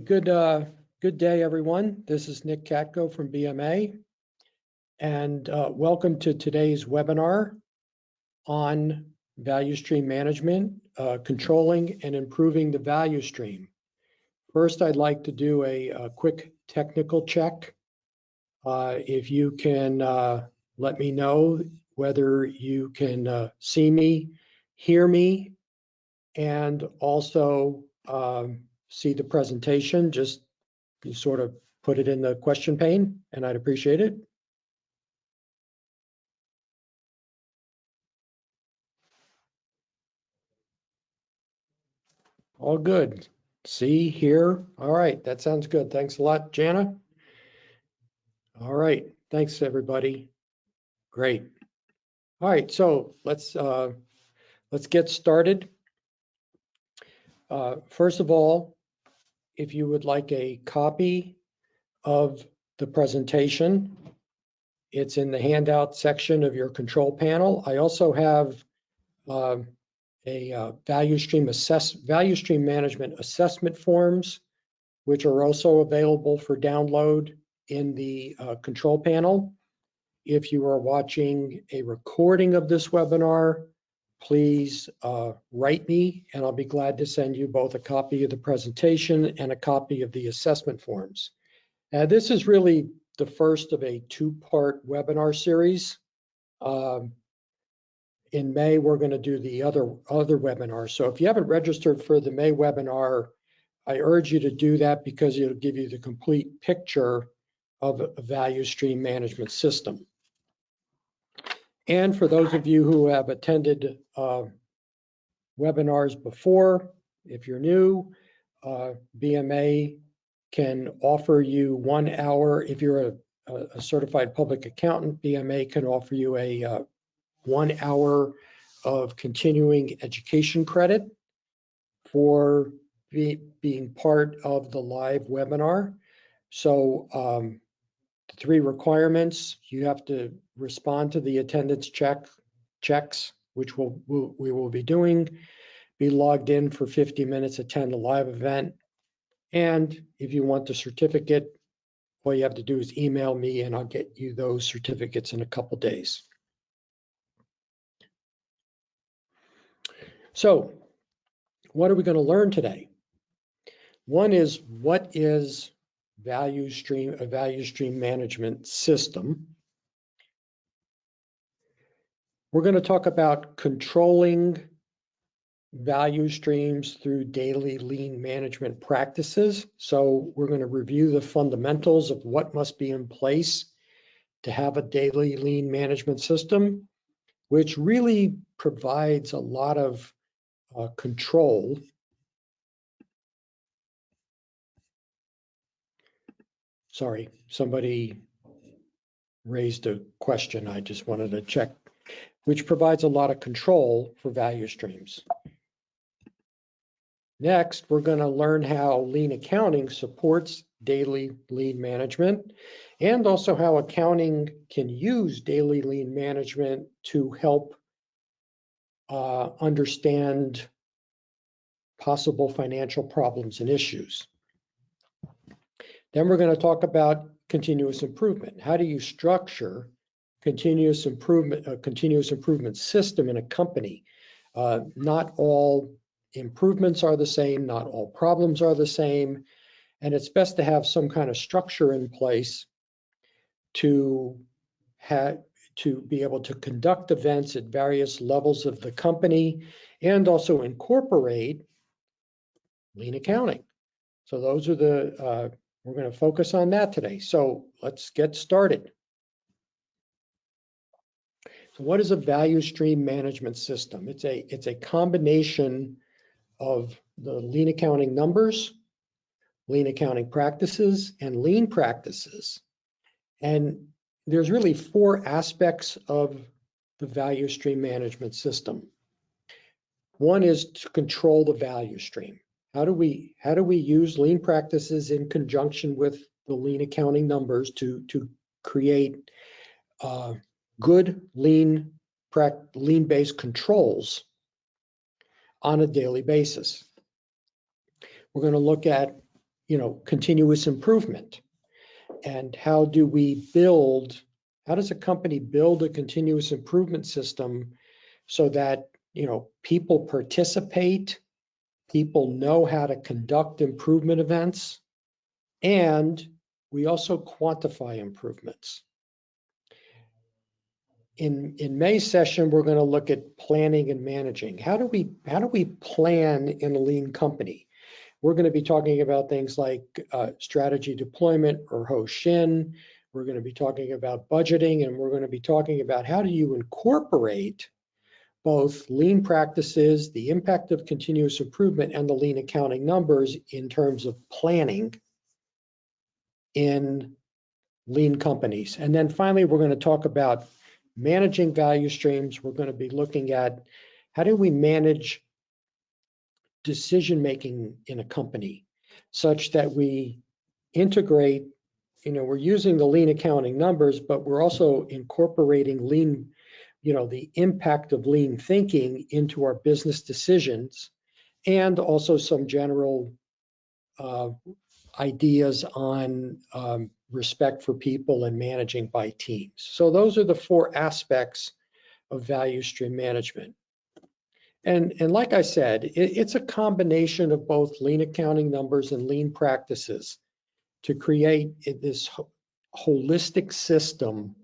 Good day, everyone. This is Nick Katko from BMA, and welcome to today's webinar on value stream management, controlling and improving the value stream. First, I'd like to do a quick technical check. If you can let me know whether you can see me, hear me, and also see the presentation. Just you sort of put it in the question pane, and I'd appreciate it. All good. See, hear. All right, that sounds good. Thanks a lot, Jana. All right, thanks everybody. Great. All right, so let's get started. First of all, if you would like a copy of the presentation, it's in the handout section of your control panel. I also have a value stream management assessment forms, which are also available for download in the control panel. If you are watching a recording of this webinar, please write me, and I'll be glad to send you both a copy of the presentation and a copy of the assessment forms. This is really the first of a two-part webinar series. In May, we're going to do the other webinar. So if you haven't registered for the May webinar, I urge you to do that because it'll give you the complete picture of a value stream management system. And for those of you who have attended webinars before, if you're new, BMA can offer you 1 hour. If you're a certified public accountant, BMA can offer you a 1 hour of continuing education credit for being part of the live webinar. So the 3 requirements: you have to respond to the attendance checks, which we will be doing, be logged in for 50 minutes, attend a live event, and if you want the certificate, all you have to do is email me and I'll get you those certificates in a couple days. So what are we going to learn today? One is, what is a value stream management system? We're going to talk about controlling value streams through daily lean management practices. So we're going to review the fundamentals of what must be in place to have a daily lean management system, which really provides a lot of control. Sorry, somebody raised a question. I just wanted to check, which provides a lot of control for value streams. Next, we're going to learn how lean accounting supports daily lean management, and also how accounting can use daily lean management to help understand possible financial problems and issues. Then we're going to talk about continuous improvement. How do you structure a continuous improvement system in a company? Not all improvements are the same, not all problems are the same, and it's best to have some kind of structure in place to be able to conduct events at various levels of the company and also incorporate lean accounting. So those are we're going to focus on that today. So let's get started. So what is a value stream management system? It's a combination of the lean accounting numbers, lean accounting practices, and lean practices. And there's really 4 aspects of the value stream management system. One is to control the value stream. How do we use lean practices in conjunction with the lean accounting numbers to create good lean-based controls on a daily basis? We're going to look at continuous improvement. And how does a company build a continuous improvement system so that, people participate, people know how to conduct improvement events, and we also quantify improvements. In May's session, we're going to look at planning and managing. How do we plan in a lean company? We're going to be talking about things like strategy deployment or Hoshin. We're going to be talking about budgeting, and we're going to be talking about how do you incorporate both lean practices, the impact of continuous improvement, and the lean accounting numbers in terms of planning in lean companies. And then finally, we're going to talk about managing value streams. We're going to be looking at how do we manage decision-making in a company such that we integrate, we're using the lean accounting numbers, but we're also incorporating lean, the impact of lean thinking into our business decisions, and also some general ideas on respect for people and managing by teams. So those are the 4 aspects of value stream management. And like I said, it's a combination of both lean accounting numbers and lean practices to create this holistic system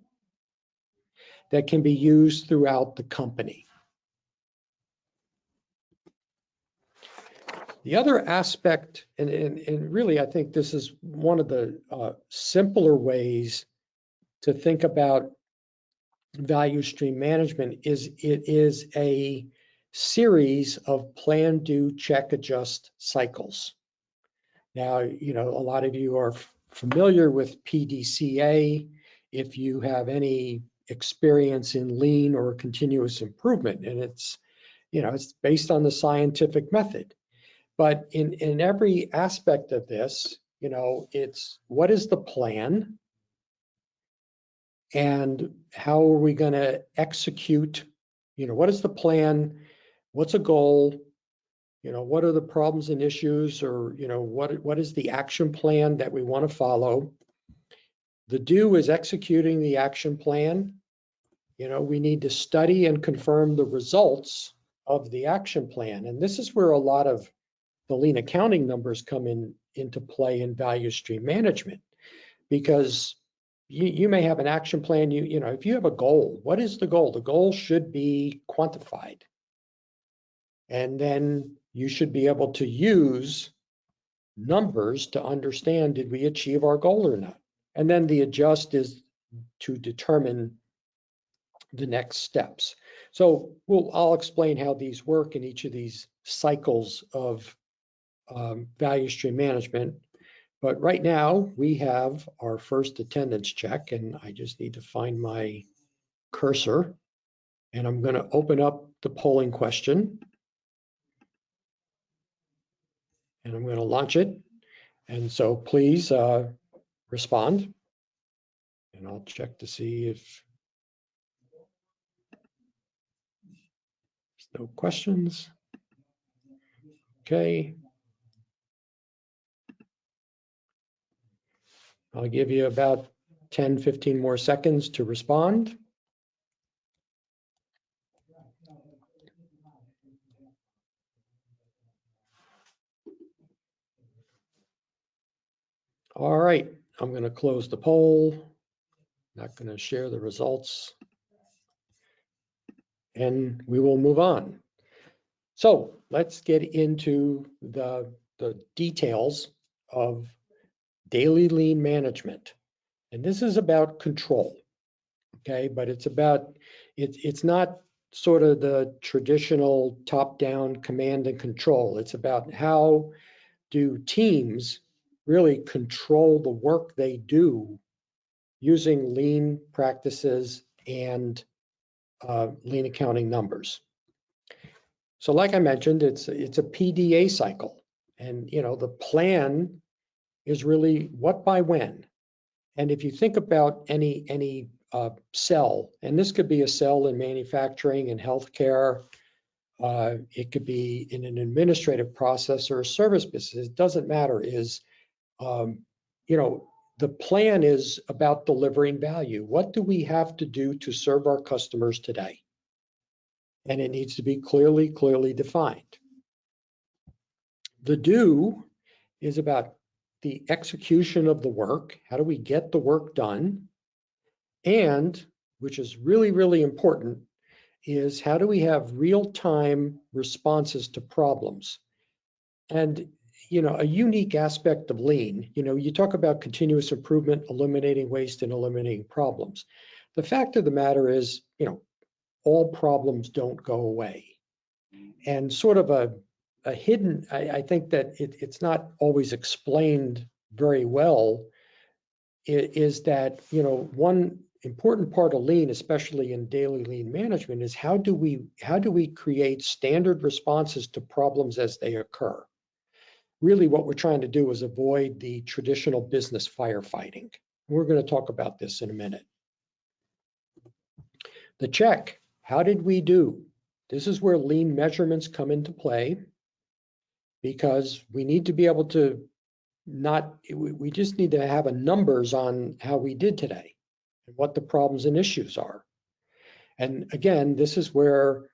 that can be used throughout the company. The other aspect, and really I think this is one of the simpler ways to think about value stream management, is it is a series of plan, do, check, adjust cycles. Now, a lot of you are familiar with PDCA if you have any experience in lean or continuous improvement, and it's based on the scientific method. But in every aspect of this, it's what is the plan and how are we going to execute? What is the plan? What's a goal? What are the problems and issues, or what is the action plan that we want to follow? The do is executing the action plan. We need to study and confirm the results of the action plan, and this is where a lot of the lean accounting numbers come into play in value stream management, because you may have an action plan. If you have a goal, what is the goal? The goal should be quantified, and then you should be able to use numbers to understand, did we achieve our goal or not? And then the adjust is to determine the next steps. So I'll explain how these work in each of these cycles of value stream management. But right now we have our first attendance check, and I just need to find my cursor, and I'm going to open up the polling question, and I'm going to launch it. And so please respond, and I'll check to see if there's no questions. Okay. I'll give you about 10, 15 more seconds to respond. All right, I'm going to close the poll. Not going to share the results. And we will move on. So let's get into the details of daily lean management. And this is about control, okay? But it's not sort of the traditional top-down command and control. It's about how do teams really control the work they do using lean practices and lean accounting numbers. So like I mentioned, it's a PDA cycle, and the plan is really what by when. And if you think about any cell, and this could be a cell in manufacturing and healthcare, it could be in an administrative process or a service business, it doesn't matter, is You know, the plan is about delivering value. What do we have to do to serve our customers today? And it needs to be clearly defined. The do is about the execution of the work. How do we get the work done? And, which is really important, is how do we have real-time responses to problems? And, you know, a unique aspect of lean, you know, you talk about continuous improvement, eliminating waste and eliminating problems. The fact of the matter is, you know, all problems don't go away. And sort of a hidden, I think that it's not always explained very well, is that, you know, one important part of lean, especially in daily lean management, is how do we create standard responses to problems as they occur? Really what we're trying to do is avoid the traditional business firefighting. We're going to talk about this in a minute. The check, how did we do? This is where lean measurements come into play, because we need to be able to we just need to have a numbers on how we did today and what the problems and issues are. And again, this is where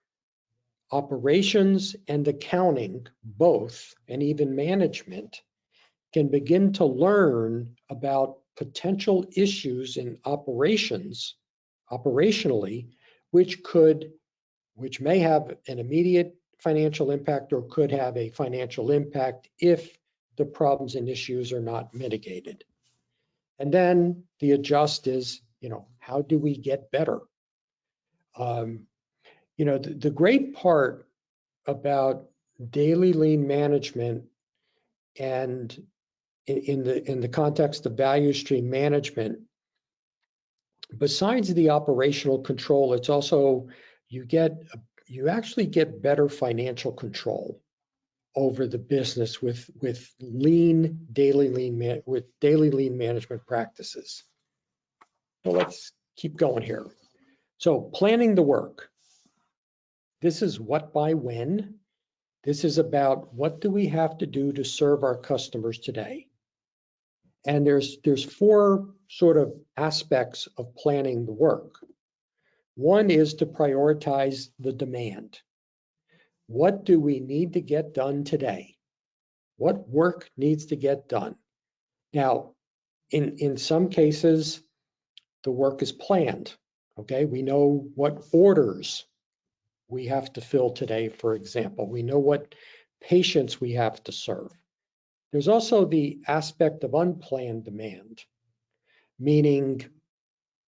operations and accounting, both, and even management, can begin to learn about potential issues in operationally, which may have an immediate financial impact or could have a financial impact if the problems and issues are not mitigated. And then the adjust is, you know, how do we get better? You know, the great part about daily lean management, and in the context of value stream management, besides the operational control, it's also you actually get better financial control over the business with daily lean management practices. So let's keep going here. So planning the work. This is what by when. This is about what do we have to do to serve our customers today. And there's four sort of aspects of planning the work. One is to prioritize the demand. What do we need to get done today? What work needs to get done? Now, in some cases, the work is planned. Okay, we know what orders we have to fill today, for example. We know what patients we have to serve. There's also the aspect of unplanned demand, meaning,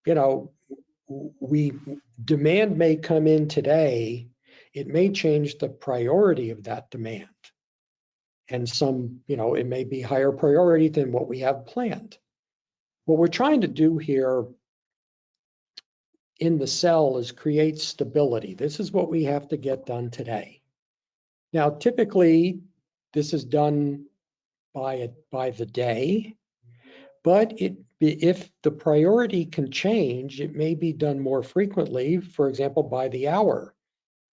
you know, demand may come in today, it may change the priority of that demand. And you know, it may be higher priority than what we have planned. What we're trying to do here in the cell is create stability. This is what we have to get done today. Now, typically, this is done by the day, but if the priority can change, it may be done more frequently, for example, by the hour.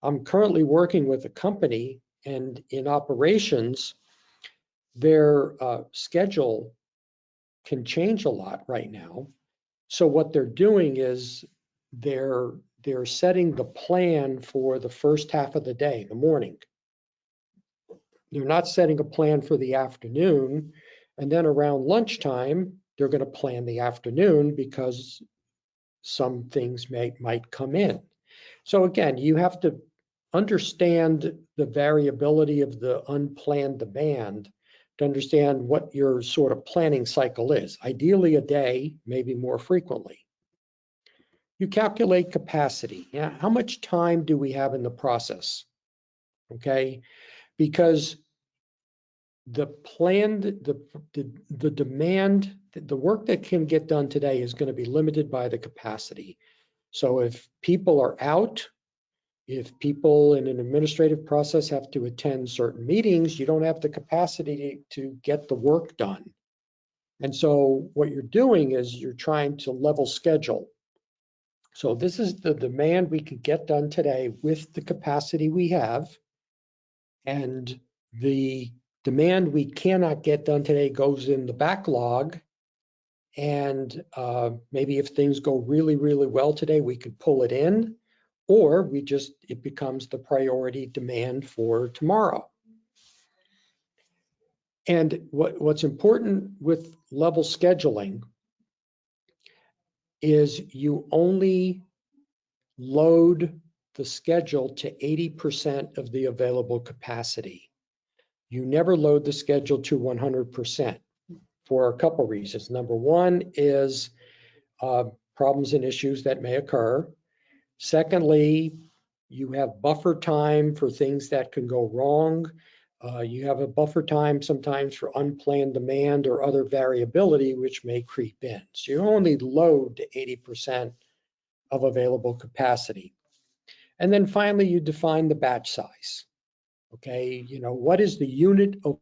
I'm currently working with a company, and in operations, their schedule can change a lot right now. So what they're doing is they're setting the plan for the first half of the day, the morning. They're not setting a plan for the afternoon. And then around lunchtime, they're going to plan the afternoon because some things might come in. So again, you have to understand the variability of the unplanned demand to understand what your sort of planning cycle is. Ideally a day, maybe more frequently. You calculate capacity. Yeah, how much time do we have in the process? Okay, because the demand, the work that can get done today is going to be limited by the capacity. So if people are out, if people in an administrative process have to attend certain meetings, you don't have the capacity to get the work done. And so what you're doing is you're trying to level schedule. So this is the demand we could get done today with the capacity we have, and the demand we cannot get done today goes in the backlog. And maybe if things go really, really well today, we could pull it in, or it becomes the priority demand for tomorrow. And what's important with level scheduling is you only load the schedule to 80% of the available capacity. You never load the schedule to 100% for a couple reasons. Number one is problems and issues that may occur. Secondly, you have buffer time for things that can go wrong. You have a buffer time sometimes for unplanned demand or other variability which may creep in. So you only load to 80% of available capacity. And then finally, you define the batch size. Okay, what is the unit of,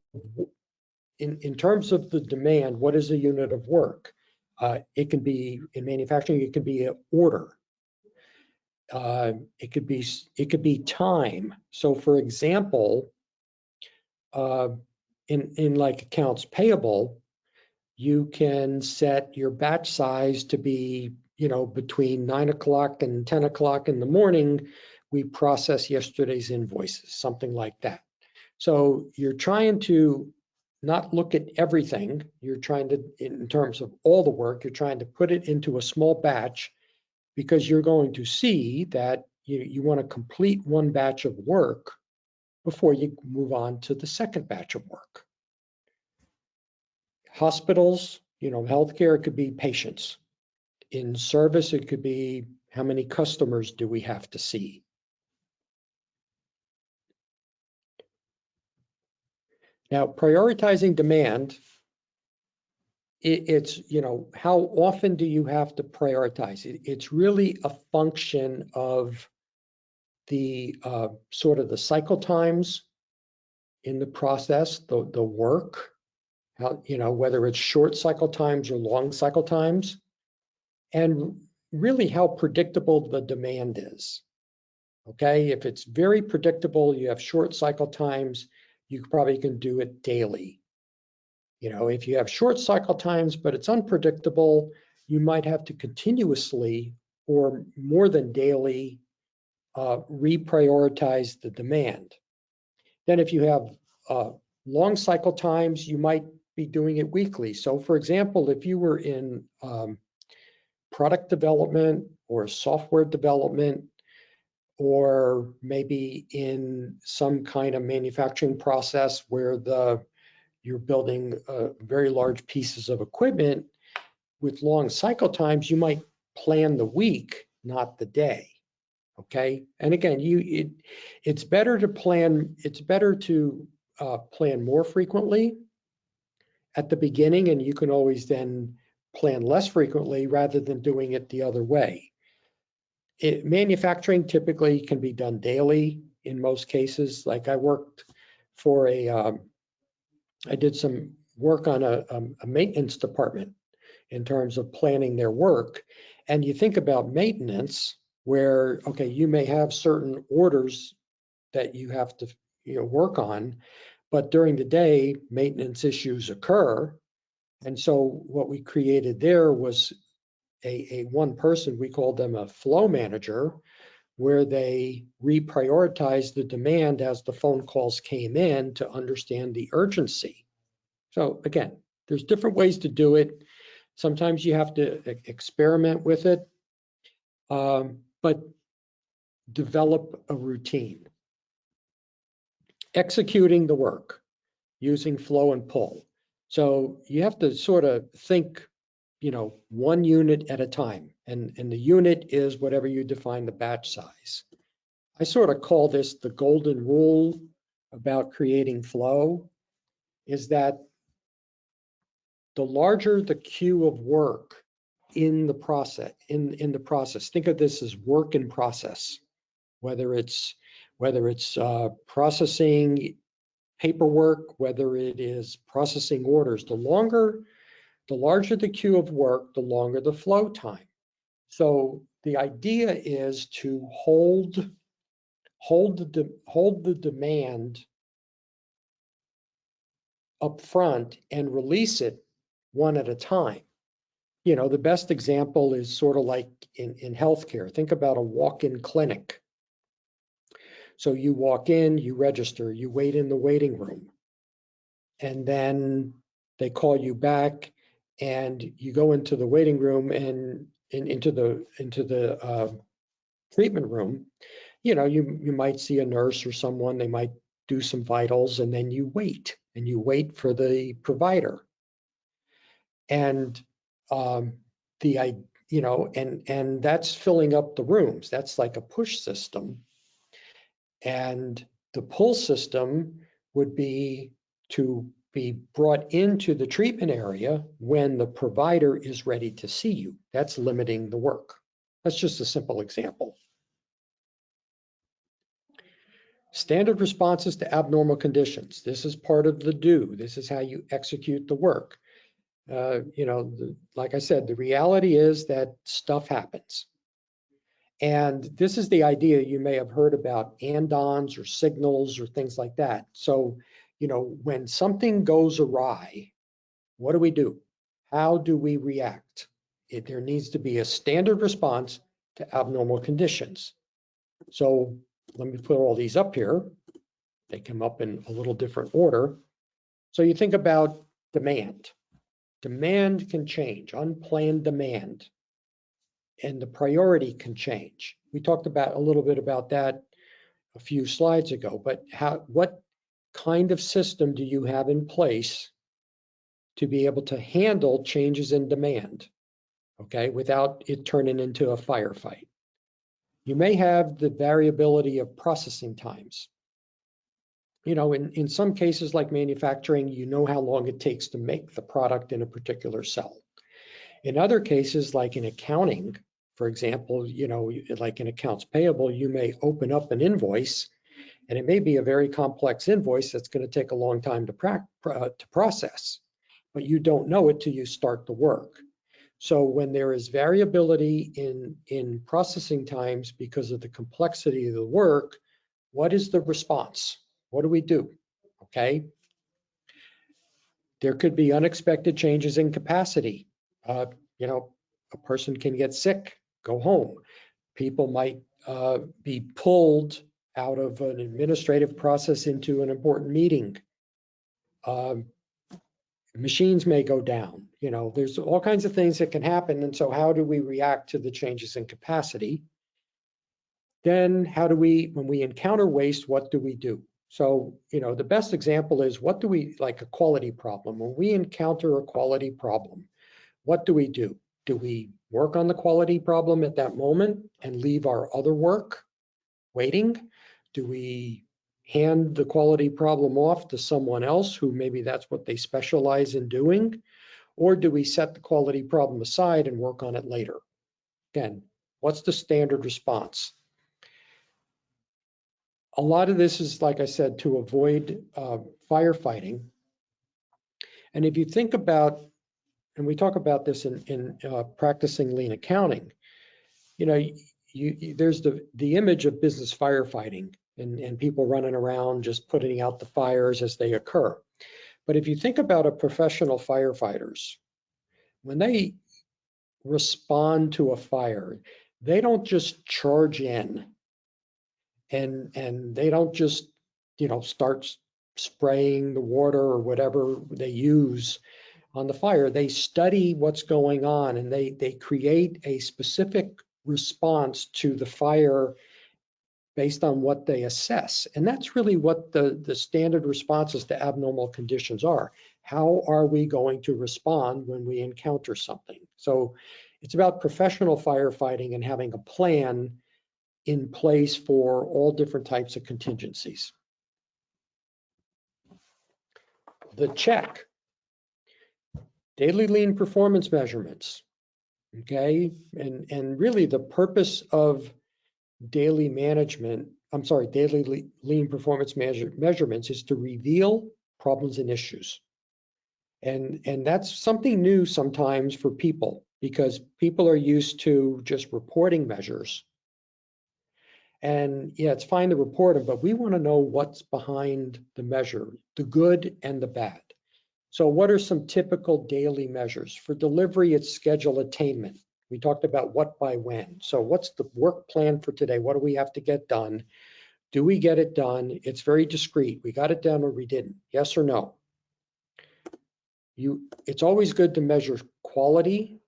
in terms of the demand, what is the unit of work? It can be, in manufacturing, it can be an order. It could be time. So for example, in like accounts payable, you can set your batch size to be, between 9 o'clock and 10 o'clock in the morning, we process yesterday's invoices, something like that. So you're trying to not look at everything. You're trying to, in terms of all the work, you're trying to put it into a small batch, because you're going to see that you want to complete one batch of work before you move on to the second batch of work. Hospitals, healthcare, it could be patients. In service, it could be how many customers do we have to see. Now, prioritizing demand, it's, how often do you have to prioritize? It's really a function of the sort of the cycle times in the process, the work, how, whether it's short cycle times or long cycle times, and really how predictable the demand is. Okay, if it's very predictable, you have short cycle times, you probably can do it daily. If you have short cycle times, but it's unpredictable, you might have to continuously or more than daily reprioritize the demand. Then if you have long cycle times, you might be doing it weekly. So for example, if you were in product development or software development, or maybe in some kind of manufacturing process where you're building very large pieces of equipment with long cycle times, you might plan the week, not the day. Okay, and again, it's better to plan. It's better to plan more frequently at the beginning, and you can always then plan less frequently rather than doing it the other way. Manufacturing typically can be done daily in most cases. Like I worked for I did some work on a maintenance department in terms of planning their work. And you think about maintenance where, okay, you may have certain orders that you have to work on, but during the day, maintenance issues occur. And so what we created there was a one person, we called them a flow manager, where they reprioritized the demand as the phone calls came in to understand the urgency. So again, there's different ways to do it. Sometimes you have to experiment with it, but develop a routine. Executing the work using flow and pull. So you have to sort of think, one unit at a time, and the unit is whatever you define the batch size. I sort of call this the golden rule about creating flow, is that the larger the queue of work in the process, think of this as work in process, whether it's processing paperwork, whether it is processing orders. The larger the queue of work, the longer the flow time. So the idea is to hold the demand up front and release it one at a time. You know, the best example is sort of like in healthcare. Think about a walk-in clinic. So you walk in, you register, you wait in the waiting room, and then they call you back and you go into the waiting room and into the treatment room. You know, you might see a nurse or someone, they might do some vitals, and then you wait for the provider. And you know, and that's filling up the rooms. That's like a push system. And the pull system would be to be brought into the treatment area when the provider is ready to see you. That's limiting the work. That's just a simple example. Standard responses to abnormal conditions. This is part of the do. This is how you execute the work. You know, like I said, the reality is that stuff happens. And this is the idea you may have heard about andons or signals or things like that. So, you know, when something goes awry, what do we do? How do we react? There needs to be a standard response to abnormal conditions. So let me put all these up here. They come up in a little different order. So you think about demand. Demand can change, unplanned demand, and the priority can change. We talked about a little bit about that a few slides ago, but what kind of system do you have in place to be able to handle changes in demand, okay, without it turning into a firefight? You may have the variability of processing times. You know, in some cases like manufacturing, you know how long it takes to make the product in a particular cell. In other cases, like in accounting, for example, you know, like in accounts payable, you may open up an invoice and it may be a very complex invoice that's going to take a long time to process, but you don't know it till you start the work. So when there is variability in processing times because of the complexity of the work, what is the response? What do we do? Okay. There could be unexpected changes in capacity. You know, a person can get sick, go home. People might be pulled out of an administrative process into an important meeting. Machines may go down. You know, there's all kinds of things that can happen. And so how do we react to the changes in capacity? Then how do we, when we encounter waste, what do we do? So, you know, the best example is what do we, like a quality problem. When we encounter a quality problem, what do we do? Do we work on the quality problem at that moment and leave our other work waiting? Do we hand the quality problem off to someone else who maybe that's what they specialize in doing? Or do we set the quality problem aside and work on it later? Again, what's the standard response? A lot of this is, like I said, to avoid firefighting. And if you think about, and we talk about this in practicing lean accounting, you know, there's the image of business firefighting and people running around just putting out the fires as they occur. But if you think about a professional firefighters, when they respond to a fire, they don't just charge in and they don't just, you know, start spraying the water or whatever they use on the fire. They study what's going on and they create a specific response to the fire based on what they assess. And that's really what the standard responses to abnormal conditions are. How are we going to respond when we encounter something? So it's about professional firefighting and having a plan in place for all different types of contingencies. The check, daily lean performance measurements, okay? And really the purpose of daily management, daily lean performance measurements is to reveal problems and issues. And that's something new sometimes for people because people are used to just reporting measures. And yeah, it's fine to report them, but we want to know what's behind the measure, the good and the bad. So what are some typical daily measures? For delivery, it's schedule attainment. We talked about what by when. So what's the work plan for today? What do we have to get done? Do we get it done? It's very discrete. We got it done or we didn't. Yes or no? It's always good to measure quality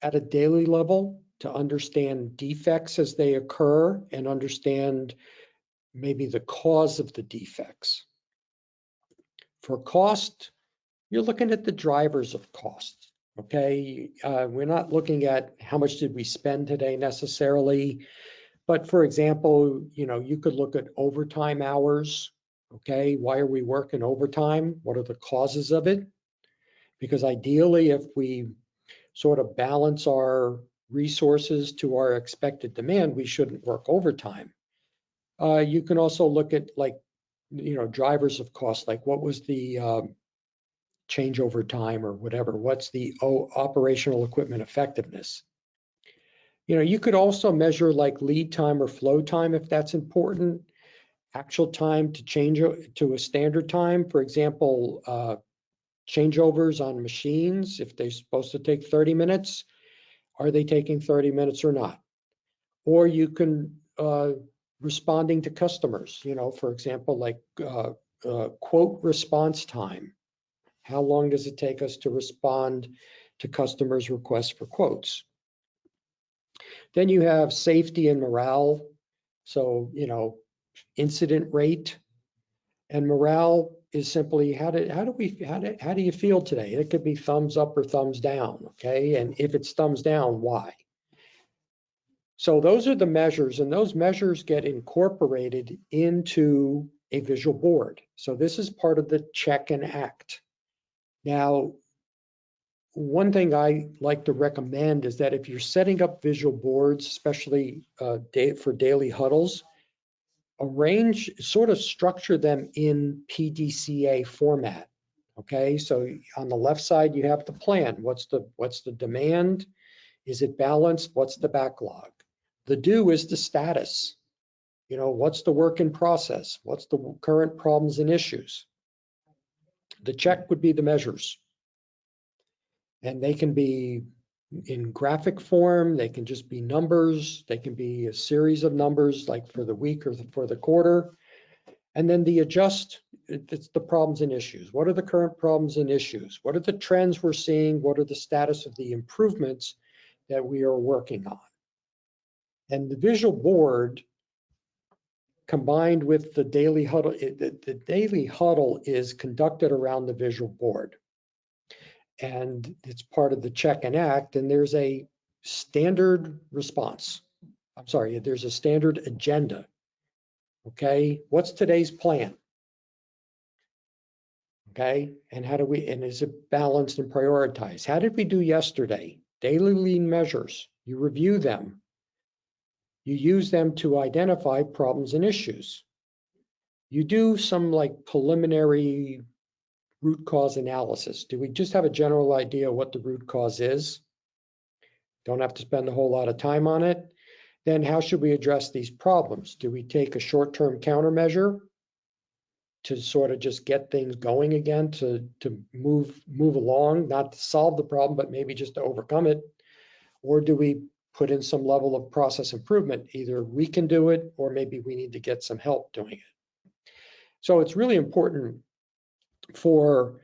at a daily level to understand defects as they occur and understand maybe the cause of the defects. For cost, you're looking at the drivers of cost. Okay, we're not looking at how much did we spend today necessarily, but for example, you could look at overtime hours. Okay, why are we working overtime? What are the causes of it? Because ideally, if we sort of balance our resources to our expected demand, we shouldn't work overtime. You can also look at drivers of cost, like what was the changeover time or whatever, what's the operational equipment effectiveness. You could also measure like lead time or flow time if that's important, actual time to change to a standard time. For example, changeovers on machines, if they're supposed to take 30 minutes, are they taking 30 minutes or not? Or you can responding to customers, for example, like quote response time. How long does it take us to respond to customers' requests for quotes? Then you have safety and morale. So, incident rate and morale is simply how do you feel today? It could be thumbs up or thumbs down, okay? And if it's thumbs down, why? So those are the measures, and those measures get incorporated into a visual board. So this is part of the check and act. Now, one thing I like to recommend is that if you're setting up visual boards, especially for daily huddles, sort of structure them in PDCA format. Okay, so on the left side you have the plan. What's the demand? Is it balanced? What's the backlog? The do is the status. What's the work in process? What's the current problems and issues? The check would be the measures. And they can be in graphic form, they can just be numbers, they can be a series of numbers like for the week or for the quarter. And then the adjust, it's the problems and issues. What are the current problems and issues? What are the trends we're seeing? What are the status of the improvements that we are working on? And the visual board combined with the daily huddle, the daily huddle is conducted around the visual board. And it's part of the check and act, and there's a standard response. I'm sorry, there's a standard agenda. Okay, what's today's plan? Okay, and is it balanced and prioritized? How did we do yesterday? Daily lean measures, you review them. You use them to identify problems and issues. You do some like preliminary root cause analysis. Do we just have a general idea what the root cause is? Don't have to spend a whole lot of time on it. Then how should we address these problems? Do we take a short-term countermeasure to sort of just get things going again, to move along, not to solve the problem, but maybe just to overcome it? Or do we put in some level of process improvement? Either we can do it, or maybe we need to get some help doing it. So it's really important for,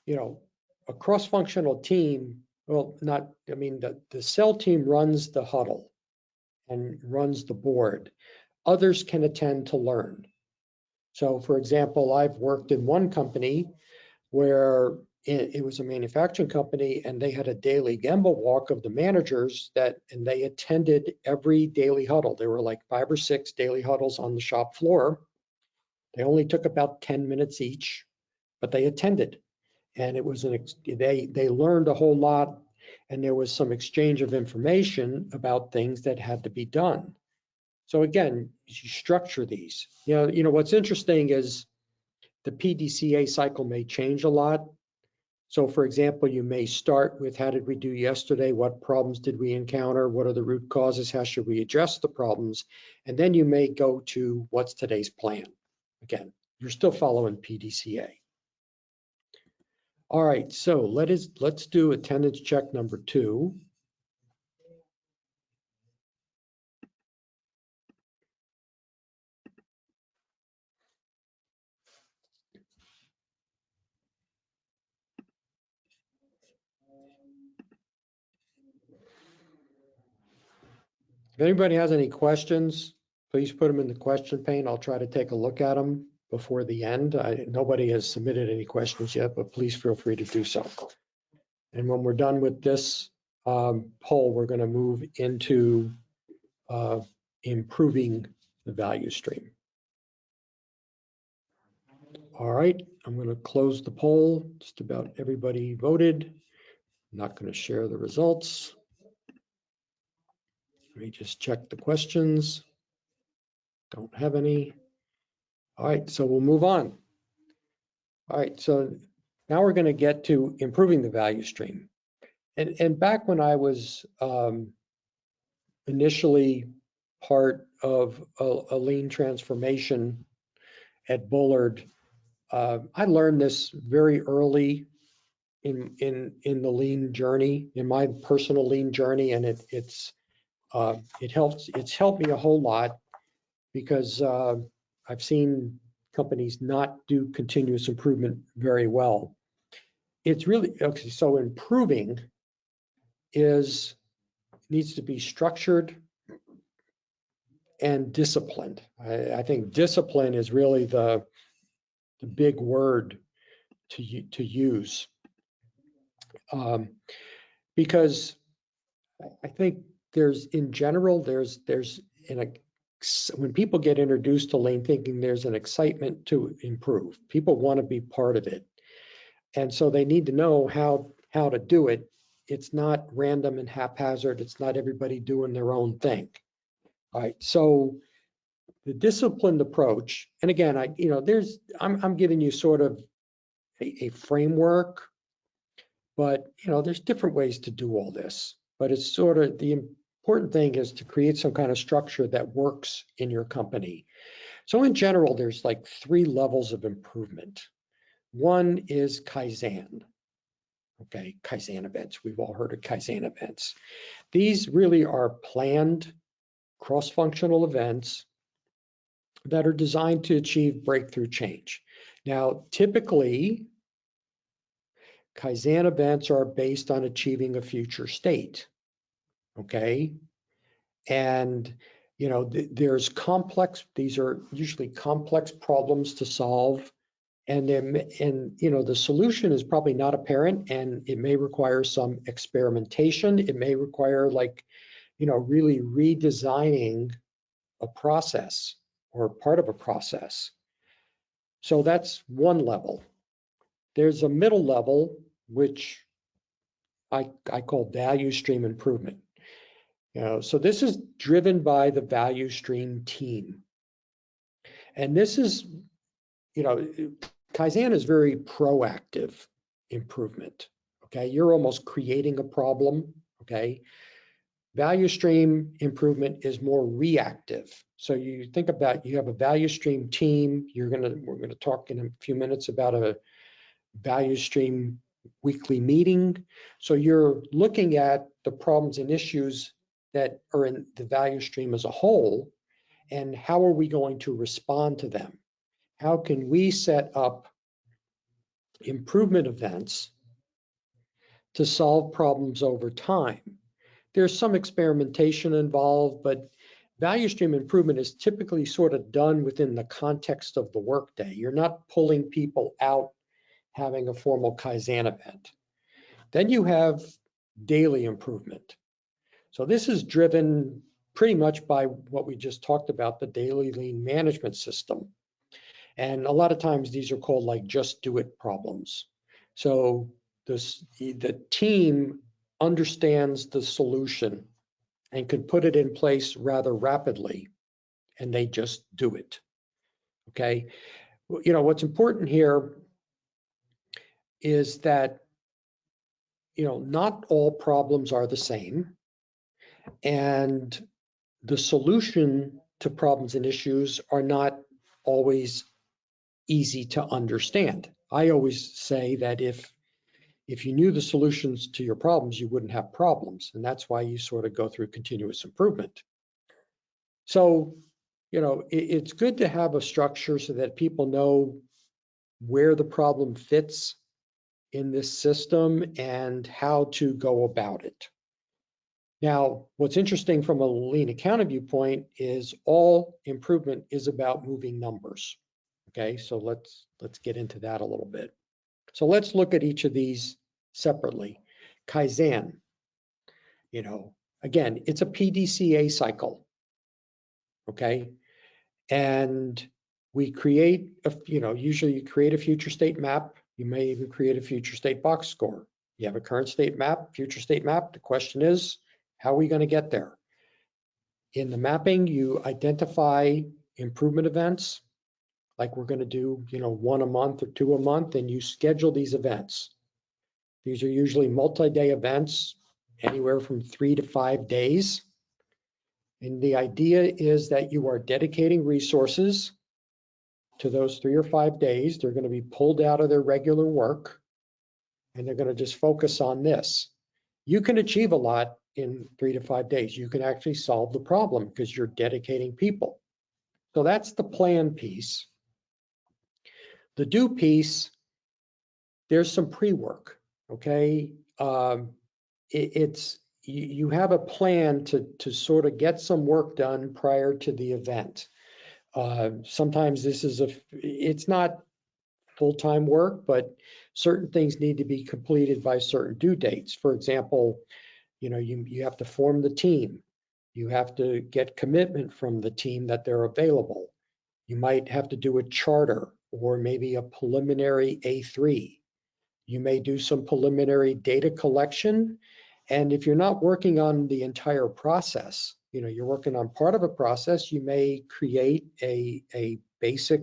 a cross-functional team. Well, the cell team runs the huddle and runs the board. Others can attend to learn. So for example, I've worked in one company where it was a manufacturing company, and they had a daily Gemba walk of the managers and they attended every daily huddle. There were like 5 or 6 daily huddles on the shop floor. They only took about 10 minutes each, but they attended. And it was they learned a whole lot, and there was some exchange of information about things that had to be done. So again, you structure these. What's interesting is the PDCA cycle may change a lot. So for example, you may start with how did we do yesterday? What problems did we encounter? What are the root causes? How should we address the problems? And then you may go to what's today's plan? Again, you're still following PDCA. All right, so let's do attendance check number 2. If anybody has any questions, please put them in the question pane. I'll try to take a look at them before the end. Nobody has submitted any questions yet, but please feel free to do so. And when we're done with this poll, we're going to move into improving the value stream. All right, I'm going to close the poll. Just about everybody voted. I'm not going to share the results. Let me just check the questions. Don't have any. All right, so we'll move on. All right, so now we're going to get to improving the value stream. And back when I was initially part of a lean transformation at Bullard, I learned this very early in the lean journey, in my personal lean journey, and it's helped me a whole lot because I've seen companies not do continuous improvement very well. It's really okay. So improving needs to be structured and disciplined. I think discipline is really the big word to use, because I think in general when people get introduced to lean thinking, there's an excitement to improve. People want to be part of it, and so they need to know how to do it. It's not random and haphazard. It's not everybody doing their own thing. All right, so the disciplined approach, and again, I'm giving you sort of a framework, but there's different ways to do all this. But it's sort of the important thing is to create some kind of structure that works in your company. So in general, there's like 3 levels of improvement. One is Kaizen. Okay, Kaizen events. We've all heard of Kaizen events. These really are planned cross-functional events that are designed to achieve breakthrough change. Now, typically, Kaizen events are based on achieving a future state, okay? And, these are usually complex problems to solve. And the solution is probably not apparent, and it may require some experimentation. It may require really redesigning a process or part of a process. So that's one level. There's a middle level, which I call value stream improvement. So this is driven by the value stream team. And this is, Kaizen is very proactive improvement. Okay, you're almost creating a problem. Okay, value stream improvement is more reactive. So you think about, you have a value stream team. We're gonna talk in a few minutes about a value stream weekly meeting. So you're looking at the problems and issues that are in the value stream as a whole, and how are we going to respond to them? How can we set up improvement events to solve problems over time? There's some experimentation involved, but value stream improvement is typically sort of done within the context of the workday. You're not pulling people out having a formal Kaizen event. Then you have daily improvement. So this is driven pretty much by what we just talked about, the daily lean management system. And a lot of times these are called like just do it problems. So the team understands the solution and can put it in place rather rapidly, and they just do it. Okay. What's important here is that not all problems are the same, and the solution to problems and issues are not always easy to understand. I always say that if if you knew the solutions to your problems, you wouldn't have problems. And that's why you sort of go through continuous improvement. So, it's good to have a structure so that people know where the problem fits in this system and how to go about it. Now, what's interesting from a lean accounting viewpoint is all improvement is about moving numbers. Okay, so let's get into that a little bit. So let's look at each of these separately. Kaizen, again, it's a PDCA cycle. Okay, and we create usually you create a future state map. You may even create a future state box score. You have a current state map, future state map. The question is, how are we going to get there? In the mapping, you identify improvement events, like we're going to do, 1 a month or 2 a month, and you schedule these events. These are usually multi-day events, anywhere from 3 to 5 days. And the idea is that you are dedicating resources to those 3 or 5 days. They're going to be pulled out of their regular work, and they're going to just focus on this. You can achieve a lot in 3 to 5 days. You can actually solve the problem because you're dedicating people. So that's the plan piece. The do piece, there's some pre-work, okay? You have a plan to sort of get some work done prior to the event. Sometimes it's not full-time work, but certain things need to be completed by certain due dates. For example, you have to form the team. You have to get commitment from the team that they're available. You might have to do a charter or maybe a preliminary A3. You may do some preliminary data collection. And if you're not working on the entire process, you're working on part of a process, you may create a basic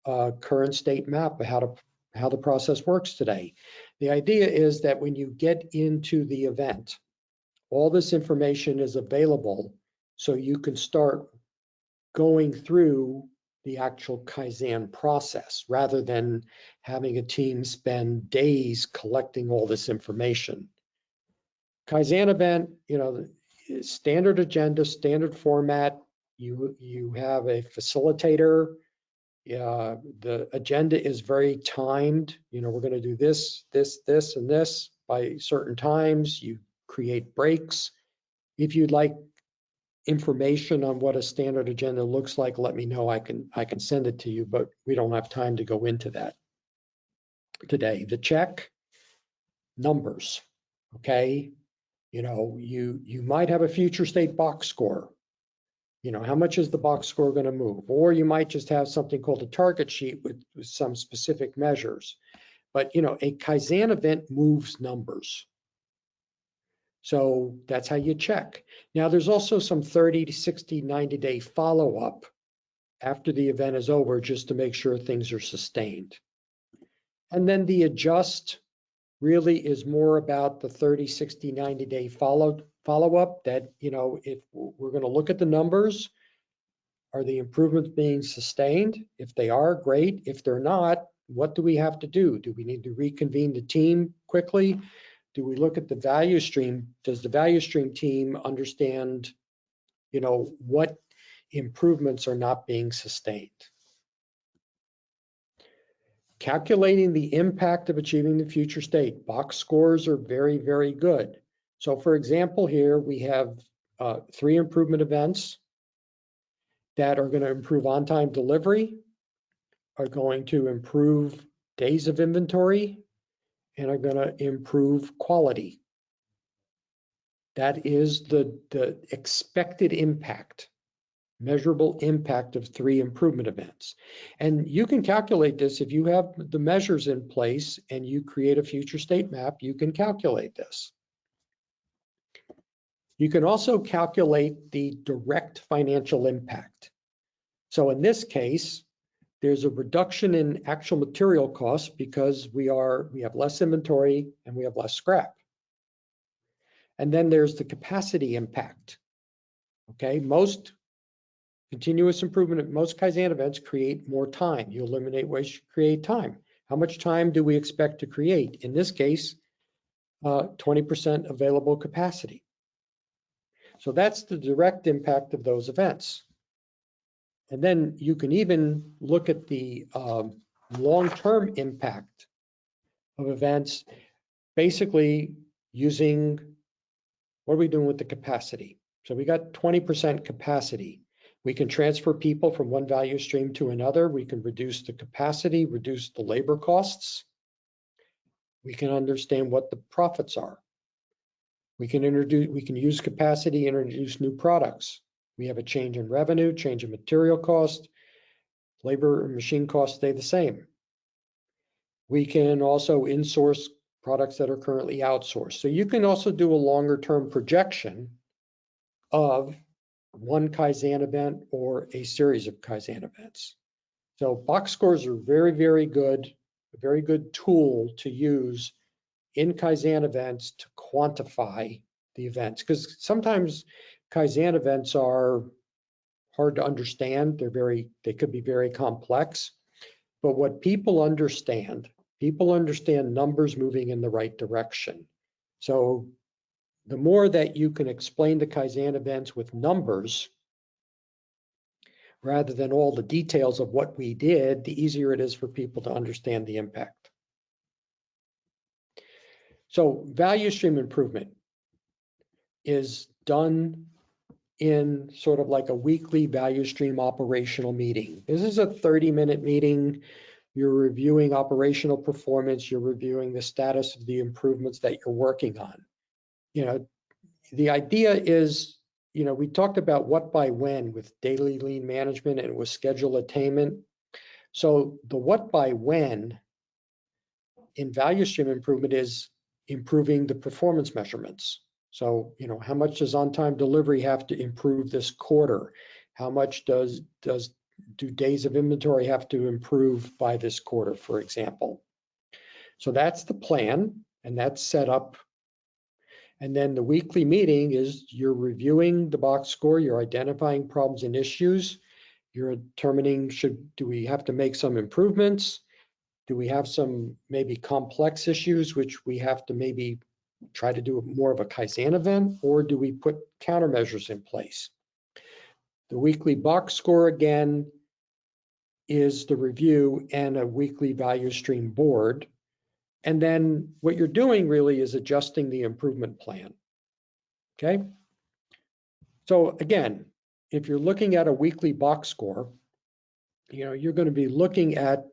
current state map of how the process works today. The idea is that when you get into the event, all this information is available so you can start going through the actual Kaizen process rather than having a team spend days collecting all this information. Kaizen event, standard agenda, standard format. You have a facilitator. The agenda is very timed. We're going to do this, and this by certain times. You create breaks. If you'd like information on what a standard agenda looks like, let me know. I can send it to you, but we don't have time to go into that today. The check, numbers, okay? You might have a future state box score. How much is the box score going to move? Or you might just have something called a target sheet with some specific measures. But, a Kaizen event moves numbers. So that's how you check. Now, there's also some 30 to 60, 90-day follow-up after the event is over just to make sure things are sustained. And then the adjust really is more about the 30, 60, 90-day follow-up that, if we're going to look at the numbers, are the improvements being sustained? If they are, great. If they're not, what do we have to do? Do we need to reconvene the team quickly? Do we look at the value stream? Does the value stream team understand, what improvements are not being sustained? Calculating the impact of achieving the future state. Box scores are very, very good. So for example, here we have 3 improvement events that are going to improve on-time delivery, are going to improve days of inventory, and are going to improve quality. That is the expected impact, measurable impact of 3 improvement events. And you can calculate this if you have the measures in place and you create a future state map, you can calculate this. You can also calculate the direct financial impact. So in this case, there's a reduction in actual material costs because we have less inventory and we have less scrap. And then there's the capacity impact. Okay, most continuous improvement, most Kaizen events create more time. You eliminate waste, you create time. How much time do we expect to create? In this case, 20% available capacity. So that's the direct impact of those events. And then you can even look at the long-term impact of events, basically using, what are we doing with the capacity? So we got 20% capacity. We can transfer people from one value stream to another. We can reduce the capacity, reduce the labor costs. We can understand what the profits are. We can use capacity, introduce new products. We have a change in revenue, change in material cost, labor and machine costs stay the same. We can also insource products that are currently outsourced. So you can also do a longer term projection of one Kaizen event or a series of Kaizen events. So box scores are very, very good, a very good tool to use in Kaizen events to quantify the events, because sometimes Kaizen events are hard to understand. They could be very complex, but what people understand numbers moving in the right direction. So the more that you can explain the Kaizen events with numbers, rather than all the details of what we did, the easier it is for people to understand the impact. So value stream improvement is done in sort of like a weekly value stream operational meeting. This is a 30-minute meeting. You're reviewing operational performance. You're reviewing the status of the improvements that you're working on. You know, the idea is, you know, we talked about what by when with daily lean management and with schedule attainment. So the what by when in value stream improvement is improving the performance measurements. So, you know, how much does on-time delivery have to improve this quarter? How much do days of inventory have to improve by this quarter, for example? So that's the plan, and that's set up. And then the weekly meeting is you're reviewing the box score, you're identifying problems and issues, you're determining do we have to make some improvements? Do we have some maybe complex issues which we have to maybe try to do more of a Kaizen event, or do we put countermeasures in place? The weekly box score again is the review and a weekly value stream board. And then what you're doing really is adjusting the improvement plan. Okay. So again, if you're looking at a weekly box score, you know, you're going to be looking at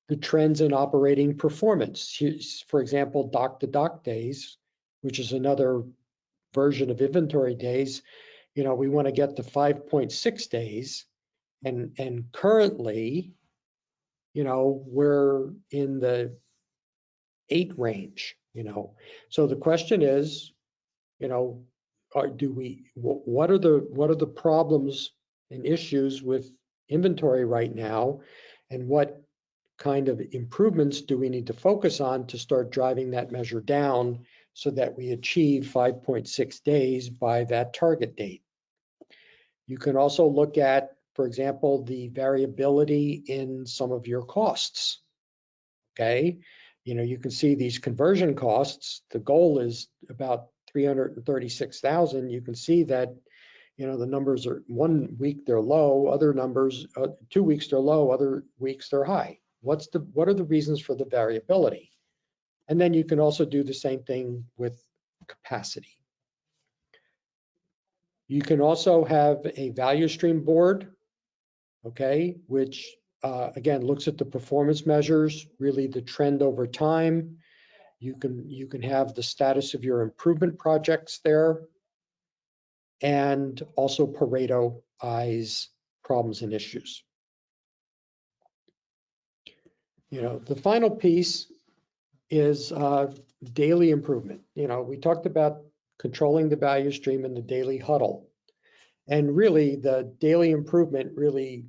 the trends in operating performance. For example, dock to dock days, which is another version of inventory days. You know, we want to get to 5.6 days, and currently, you know, we're in the 8 range. You know, so the question is, you know, what are the problems and issues with inventory right now, and what kind of improvements do we need to focus on to start driving that measure down so that we achieve 5.6 days by that target date? You can also look at, for example, the variability in some of your costs. Okay, you know, you can see these conversion costs. The goal is about 336,000. You can see that, you know, the numbers are 1 week they're low, other numbers 2 weeks they're low, other weeks they're high. What are the reasons for the variability? And then you can also do the same thing with capacity. You can also have a value stream board, okay, which again looks at the performance measures, really the trend over time. You can have the status of your improvement projects there, and also Pareto-ize problems and issues. You know, the final piece is daily improvement. You know, we talked about controlling the value stream in the daily huddle. And really, the daily improvement really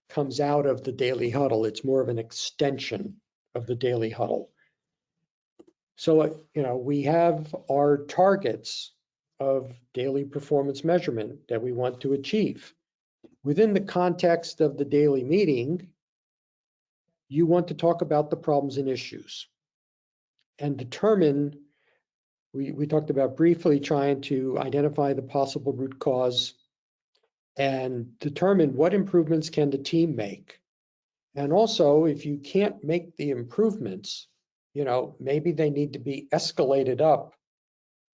comes out of the daily huddle. It's more of an extension of the daily huddle. So, you know, we have our targets of daily performance measurement that we want to achieve. Within the context of the daily meeting, you want to talk about the problems and issues and determine, we talked about briefly trying to identify the possible root cause and determine what improvements can the team make. And also, if you can't make the improvements, maybe they need to be escalated up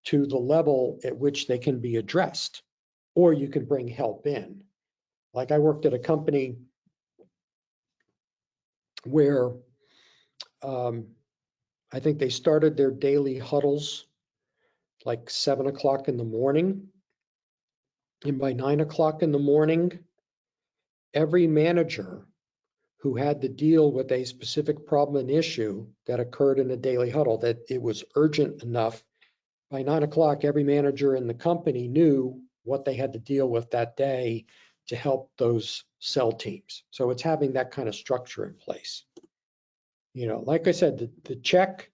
to the level at which they can be addressed, or you can bring help in. Like I worked at a company where I think they started their daily huddles like 7 o'clock in the morning. And by 9 o'clock in the morning, every manager who had to deal with a specific problem and issue that occurred in a daily huddle, that it was urgent enough, by 9 o'clock, every manager in the company knew what they had to deal with that day to help those cell teams. So it's having that kind of structure in place. Like I said, the check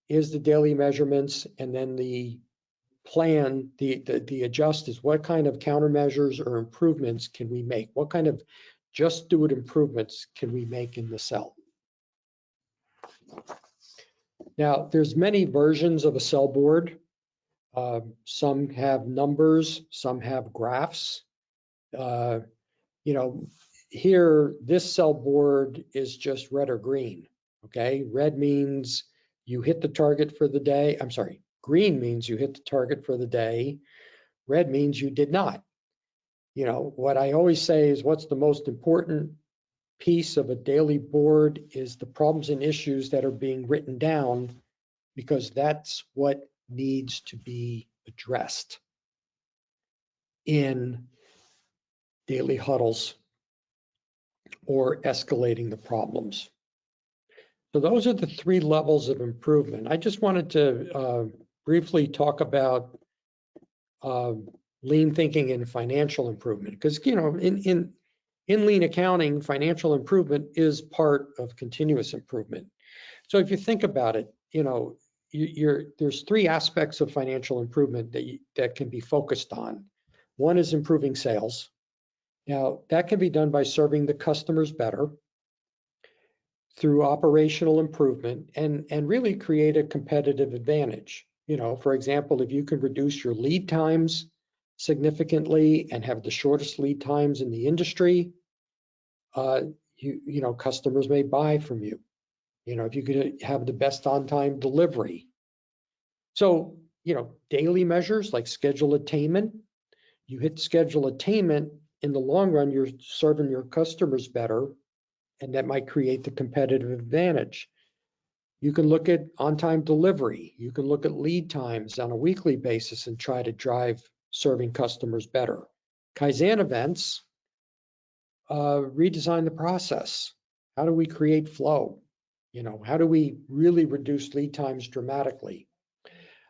is the daily measurements, and then the plan, the adjust is what kind of countermeasures or improvements can we make? What kind of just do it improvements can we make in the cell? Now, there's many versions of a cell board. Some have numbers, some have graphs. Here, this cell board is just red or green, okay? Red means you hit the target for the day. I'm sorry, green means you hit the target for the day. Red means you did not. What I always say is what's the most important piece of a daily board is the problems and issues that are being written down, because that's what needs to be addressed in daily huddles or escalating the problems. So those are the 3 levels of improvement. I just wanted to briefly talk about lean thinking and financial improvement, because in lean accounting, financial improvement is part of continuous improvement. So if you think about it, there's 3 aspects of financial improvement that can be focused on. One is improving sales. Now, that can be done by serving the customers better through operational improvement and really create a competitive advantage. For example, if you can reduce your lead times significantly and have the shortest lead times in the industry, customers may buy from you. If you could have the best on-time delivery. So, daily measures like schedule attainment, you hit schedule attainment, in the long run, you're serving your customers better, and that might create the competitive advantage. You can look at on-time delivery. You can look at lead times on a weekly basis and try to drive serving customers better. Kaizen events, redesign the process. How do we create flow? How do we really reduce lead times dramatically?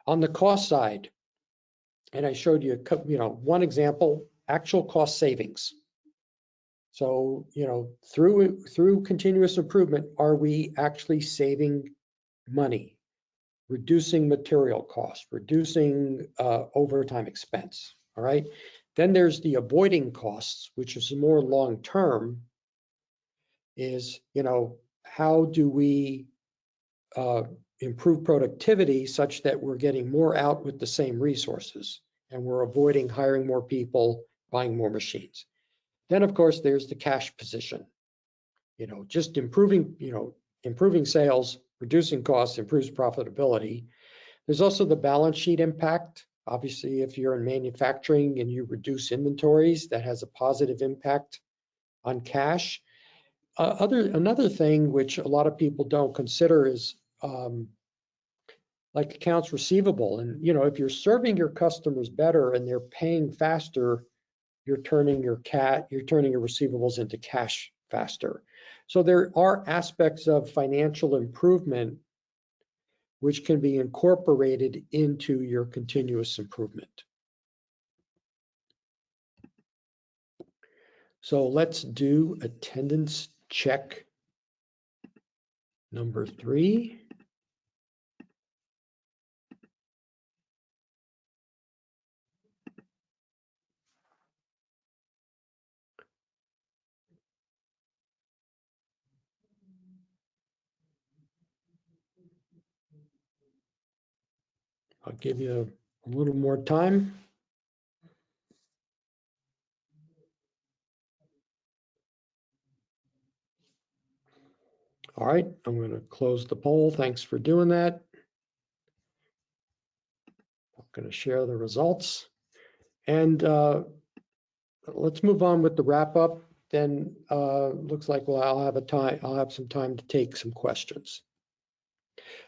On the cost side, and I showed you, one example, actual cost savings. So, through continuous improvement, are we actually saving money, reducing material costs, reducing overtime expense? All right. Then there's the avoiding costs, which is more long-term, is, how do we improve productivity such that we're getting more out with the same resources and we're avoiding hiring more people, buying more machines. Then, of course, there's the cash position. Just improving sales, reducing costs, improves profitability. There's also the balance sheet impact. Obviously, if you're in manufacturing and you reduce inventories, that has a positive impact on cash. Another thing which a lot of people don't consider is like accounts receivable. And if you're serving your customers better and they're paying faster, you're turning your receivables into cash faster. So there are aspects of financial improvement which can be incorporated into your continuous improvement. So let's do attendance check number 3. I'll give you a little more time. All right, I'm going to close the poll. Thanks for doing that. I'm going to share the results. And let's move on with the wrap up. Then looks like, well, I'll have some time to take some questions.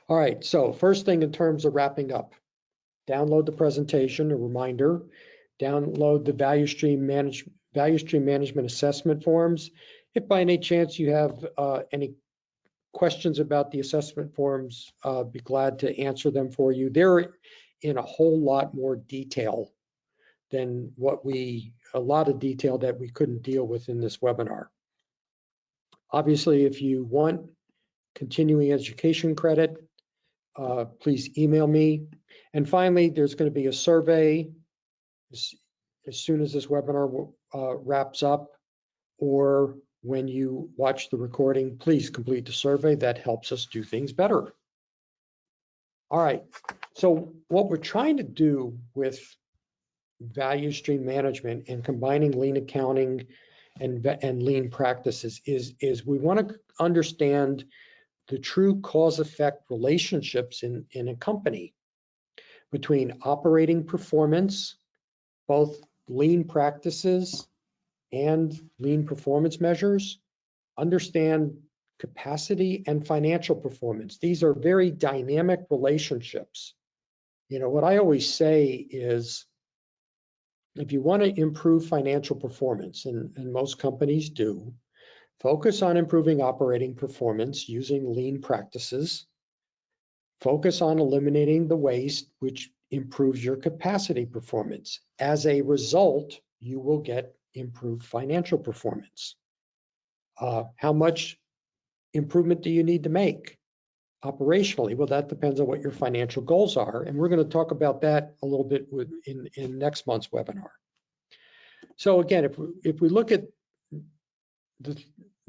All right, so first thing in terms of wrapping up, download the presentation, a reminder, download the value stream management assessment forms. If by any chance you have any questions about the assessment forms, be glad to answer them for you. They're in a whole lot more detail than a lot of detail that we couldn't deal with in this webinar. Obviously, if you want continuing education credit, please email me. And finally, there's going to be a survey as soon as this webinar wraps up, or when you watch the recording, please complete the survey. That helps us do things better. All right, so what we're trying to do with value stream management and combining lean accounting and lean practices is we want to understand the true cause-effect relationships in a company between operating performance, both lean practices and lean performance measures, understand capacity and financial performance. These are very dynamic relationships. You know, what I always say is, if you want to improve financial performance, and most companies do, focus on improving operating performance using lean practices. Focus on eliminating the waste, which improves your capacity performance. As a result, you will get improved financial performance. How much improvement do you need to make operationally? Well, that depends on what your financial goals are. And we're going to talk about that a little bit in next month's webinar. So again, if we look at the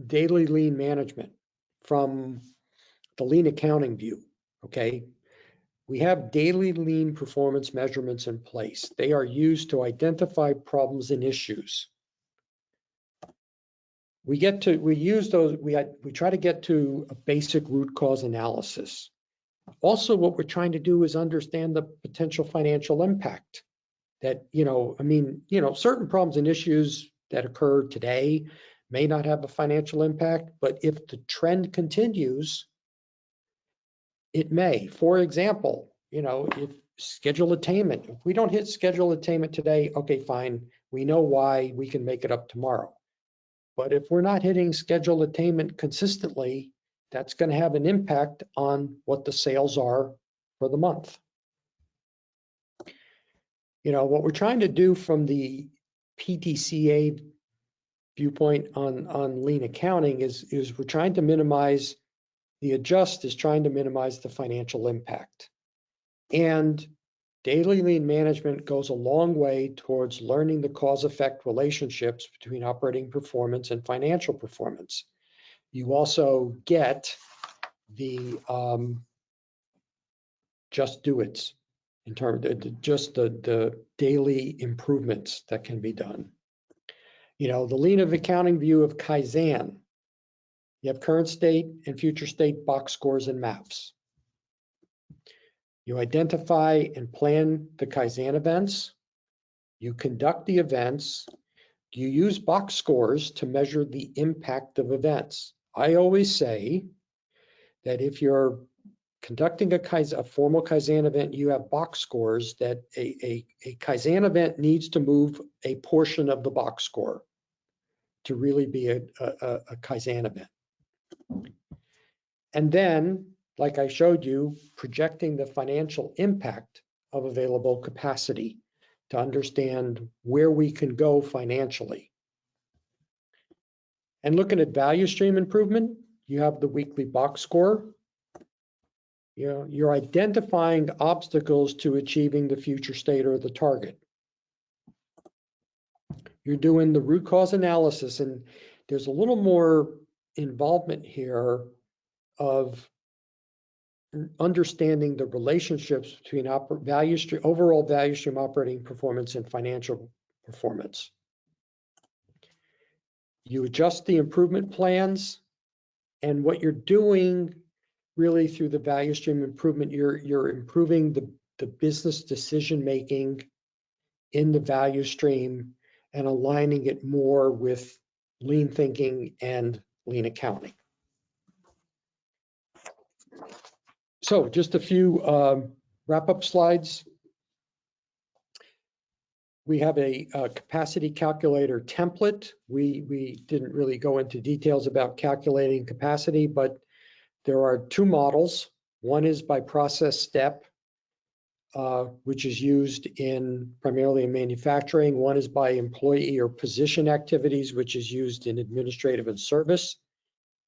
daily lean management from the lean accounting view, okay, we have daily lean performance measurements in place. They are used to identify problems and issues. We use those, we try to get to a basic root cause analysis. Also, what we're trying to do is understand the potential financial impact that, certain problems and issues that occur today may not have a financial impact, but if the trend continues, it may. For example, if schedule attainment, if we don't hit schedule attainment today, okay, fine. We know why, we can make it up tomorrow. But if we're not hitting schedule attainment consistently, that's going to have an impact on what the sales are for the month. What we're trying to do from the PDCA viewpoint on lean accounting is we're trying to minimize, the adjust is trying to minimize the financial impact. And daily lean management goes a long way towards learning the cause-effect relationships between operating performance and financial performance. You also get the just do it's in terms of just the daily improvements that can be done. The lean of accounting view of Kaizen. You have current state and future state box scores and maps. You identify and plan the Kaizen events. You conduct the events. You use box scores to measure the impact of events. I always say that if you're conducting a formal Kaizen event, you have box scores that a Kaizen event needs to move a portion of the box score to really be a Kaizen event. And then, like I showed you, projecting the financial impact of available capacity to understand where we can go financially. And looking at value stream improvement, you have the weekly box score. You're identifying obstacles to achieving the future state or the target. You're doing the root cause analysis, and there's a little more involvement here of understanding the relationships between overall value stream operating performance and financial performance. You adjust the improvement plans, and what you're doing really through the value stream improvement, you're improving the business decision making in the value stream and aligning it more with lean thinking and lean accounting. So just a few wrap-up slides. We have a capacity calculator template. We didn't really go into details about calculating capacity, but there are two models. One is by process step, which is used primarily in manufacturing. One is by employee or position activities, which is used in administrative and service.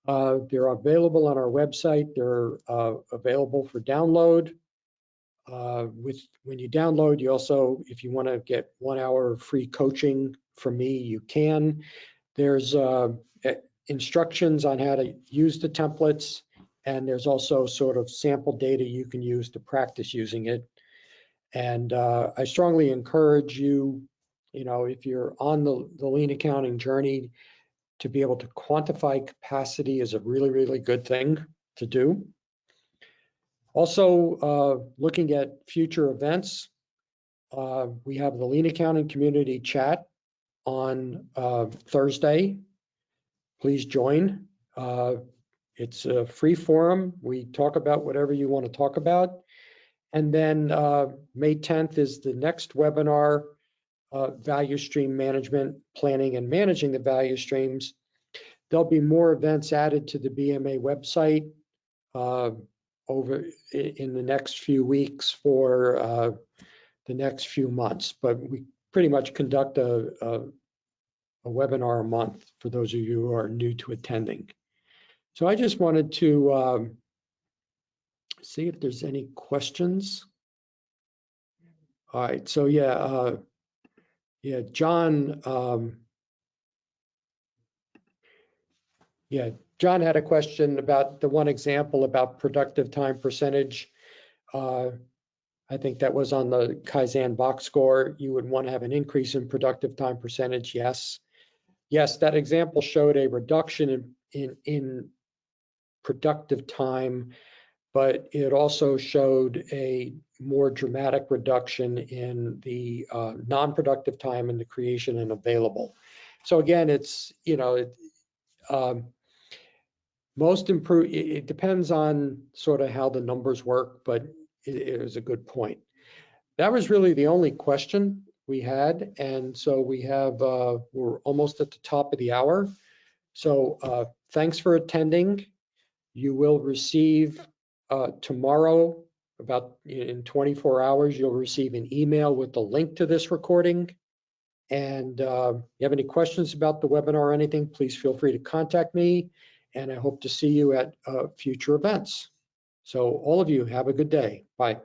They're available on our website. They're available for download. When you download, you also, if you want to get 1 hour of free coaching from me, you can. There's instructions on how to use the templates, and there's also sort of sample data you can use to practice using it. And I strongly encourage you, if you're on the lean accounting journey, to be able to quantify capacity is a really, really good thing to do. Also, looking at future events, we have the Lean Accounting Community Chat on Thursday. Please join. It's a free forum. We talk about whatever you want to talk about. And then May 10th is the next webinar, Value Stream Management, Planning and Managing the Value Streams. There'll be more events added to the BMA website over in the next few weeks for the next few months, but we pretty much conduct a webinar a month for those of you who are new to attending. So I just wanted to see if there's any questions. All right, so John had a question about the one example about productive time percentage. I think that was on the Kaizen box score. You would want to have an increase in productive time percentage. Yes, that example showed a reduction in productive time, but it also showed a more dramatic reduction in the non-productive time and the creation and available. So again, it's, most improved, it depends on sort of how the numbers work, but it is a good point. That was really the only question we had. And so we're almost at the top of the hour. So thanks for attending. You will receive tomorrow, about in 24 hours, you'll receive an email with the link to this recording. And if you have any questions about the webinar or anything, please feel free to contact me. And I hope to see you at future events. So all of you, have a good day. Bye.